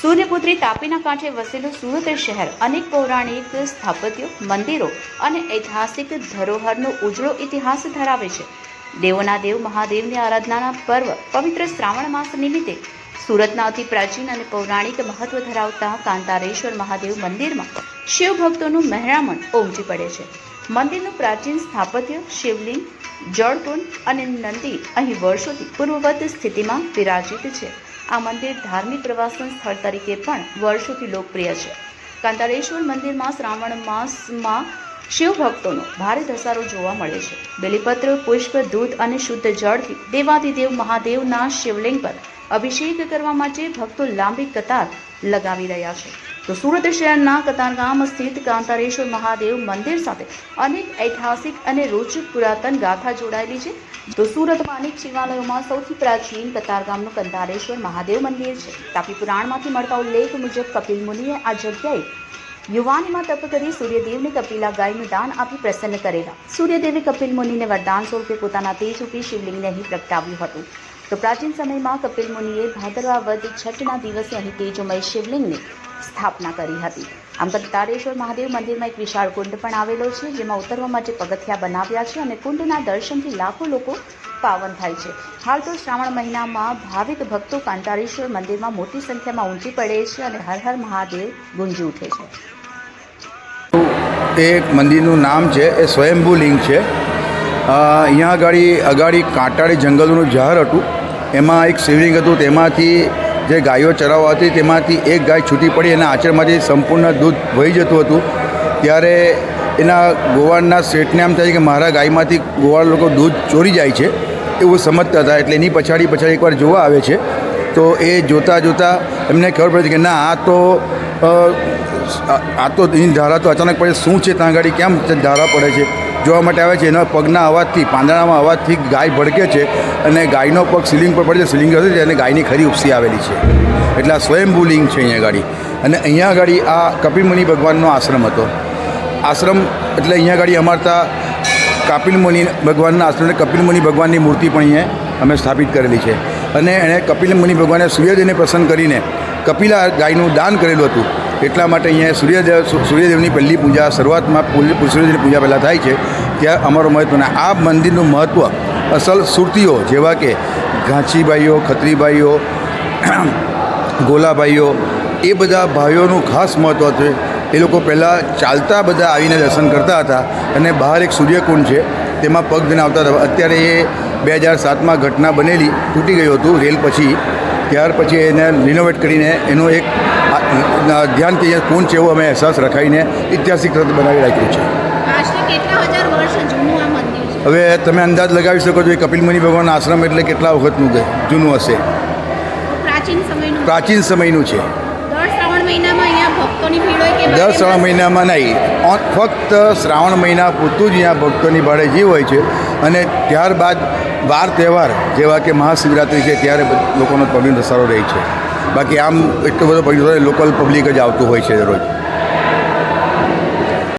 સૂર્યપુત્રી તાપીના કાંઠે વસેલું સુરત શહેર અનેક પૌરાણિક સ્થાપત્યો, મંદિરો અને ઐતિહાસિક ધરોહરનો ઉજળો ઇતિહાસ ધરાવે છે. દેવોના દેવ મહાદેવની આરાધનાના પર્વ પવિત્ર શ્રાવણ માસ નિમિત્તે સુરતના અતિ પ્રાચીન અને પૌરાણિક મહત્વ ધરાવતા કાંતારેશ્વર મહાદેવ મંદિરમાં શિવ ભક્તોનું મહેરામણ ઉમટી પડે છે. મંદિરનું પ્રાચીન સ્થાપત્ય, શિવલિંગ, જળકુંડ અને નંદી અહીં વર્ષોથી પૂર્વવત સ્થિતિમાં વિરાજિત છે. આ મંદિર ધાર્મિક પ્રવાસન સ્થળ તરીકે પણ વર્ષોથી લોકપ્રિય છે. કાંતારેશ્વર મંદિરમાં શ્રાવણ માસમાં શિવ ભક્તોનો ભારે ધસારો જોવા મળે છે. બેલીપત્ર, પુષ્પ, દૂધ અને શુદ્ધ જળથી દેવાધિદેવ મહાદેવના શિવલિંગ પર અભિષેક કરવા માટે ભક્તો લાંબી કતાર લગાવી રહ્યા છે. તો સુરત શહેરના કતારગામ સ્થિત કાંતારેશ્વર મહાદેવ મંદિર સાથે અનેક ઐતિહાસિક અને રોચક પુરાતન ગાથા જોડાયેલી છે. તો સુરતમાં અનેક શિવાલયોમાં સૌથી પ્રાચીન કતારગામનું કાંતારેશ્વર મહાદેવ મંદિર છે. તાપી પુરાણમાંથી મળતા ઉલ્લેખ મુજબ કપિલ મુનિએ આ જગ્યાએ યુવાનીમાં તપ કરી સૂર્યદેવને કપિલા ગાયનું દાન આપી પ્રસન્ન કરેલા. સૂર્યદેવે કપિલ મુનિને વરદાન સ્વરૂપે પોતાના તેજ રૂપી શિવલિંગને અહીં પ્રગટાવ્યું હતું. તો પ્રાચીન સમયમાં કપિલ મુનિએ ભાદરવા વદ છઠના દિવસે અહીં તેજોમય શિવલિંગની સ્થાપના કરી હતી. આમ કાંતારેશ્વર મહાદેવ મંદિરમાં એક વિશાળ કુંડ પણ આવેલો છે, જેમાં ઉતરવા માટે પગથિયા બનાવ્યા છે અને કુંડના દર્શનથી લાખો લોકો પાવન થાય છે. હાલ તો શ્રાવણ મહિનામાં ભાવિક ભક્તો કાંતારેશ્વર મંદિરમાં મોટી સંખ્યામાં ઉમટી પડે છે અને હર હર મહાદેવ ગુંજી ઉઠે છે. એક મંદિરનું નામ છે એ સ્વયંભૂ લિંગ છે. અહીંયા અગાડી કાંટાળી જંગલોનું ઝાડ હતું, એમાં એક શિવલિંગ હતું. તેમાંથી જે ગાયો ચરાવવા હતી તેમાંથી એક ગાય છૂટી પડી અને આચરમાંથી સંપૂર્ણ દૂધ વહી જતું હતું. ત્યારે એના ગોવાળના શેઠને એમ થાય કે મારા ગાયમાંથી ગોવાળ લોકો દૂધ ચોરી જાય છે એવું સમજતા હતા. એટલે એની પછાડી એકવાર જોવા આવે છે. તો એ જોતાં એમને ખબર પડે છે કે ના, આ તો એની ધારા તો અચાનક પડે. શું છે ત્યાં આગળ, કેમ ધારા પડે છે જોવા માટે આવે છે. એના પગના અવાજથી, પાંદડામાં અવાજથી ગાય ભડકે છે અને ગાયનો પગ સિલિંગ પર પડે છે. સિલિંગ હશે છે અને ગાયની ખરી ઉપસી આવેલી છે. એટલે આ સ્વયંભૂ લિંગ છે અહીંયા આગળ. અને અહીંયા આગળ આ કપિલ મુનિ ભગવાનનો આશ્રમ હતો. આશ્રમ એટલે અહીંયા આગળ અમારતા કપિલ મુનિ ભગવાનના આશ્રમ, કપિલ મુનિ ભગવાનની મૂર્તિ પણ અહીંયા અમે સ્થાપિત કરેલી છે. અને એણે કપિલ મુનિ ભગવાને સૂર્યદેવને પ્રસન્ન કરીને કપિલા ગાયનું દાન કરેલું હતું. એટલા માટે અહીંયા સૂર્યદેવની પહેલી પૂજા શરૂઆતમાં સૂર્યદેવની પૂજા પહેલાં થાય છે. ત્યાં અમારો મહત્વ. આ મંદિરનું મહત્ત્વ અસલ સુરતીઓ જેવા કે ઘાંચીભાઈઓ, ખત્રીભાઈઓ, ગોલાભાઈઓ, એ બધા ભાઈઓનું ખાસ મહત્ત્વ છે. એ લોકો પહેલાં ચાલતા બધા આવીને દર્શન કરતા હતા અને બહાર એક સૂર્યકુંડ છે તેમાં પગ ધોઈને આવતા હતા. અત્યારે એ 2007માં ઘટના બનેલી, તૂટી ગયું હતું રેલ પછી. ત્યાર પછી એને રિનોવેટ કરીને એનું એક ધ્યાન કે કુંડ છે એવો અમે અહેસાસ રખાઈને ઐતિહાસિક રીતે બનાવી રાખ્યું છે. હવે તમે અંદાજ લગાવી શકો છો કે કપિલ મુનિ ભગવાનનો આશ્રમ એટલે કેટલા વખતનું જૂનું હશે. પ્રાચીન સમયનું છે. દર શ્રાવણ મહિનામાં નહીં, ફક્ત શ્રાવણ મહિના પૂરતું જ અહીંયા ભક્તોની ભાડે જે હોય છે. અને ત્યારબાદ વાર તહેવાર જેવા કે મહાશિવરાત્રિ છે ત્યારે લોકોનો પબ્લિક ધસારો રહે છે. બાકી આમ એટલો બધો પબ્લિક લોકલ પબ્લિક જ આવતું હોય છે દરરોજ.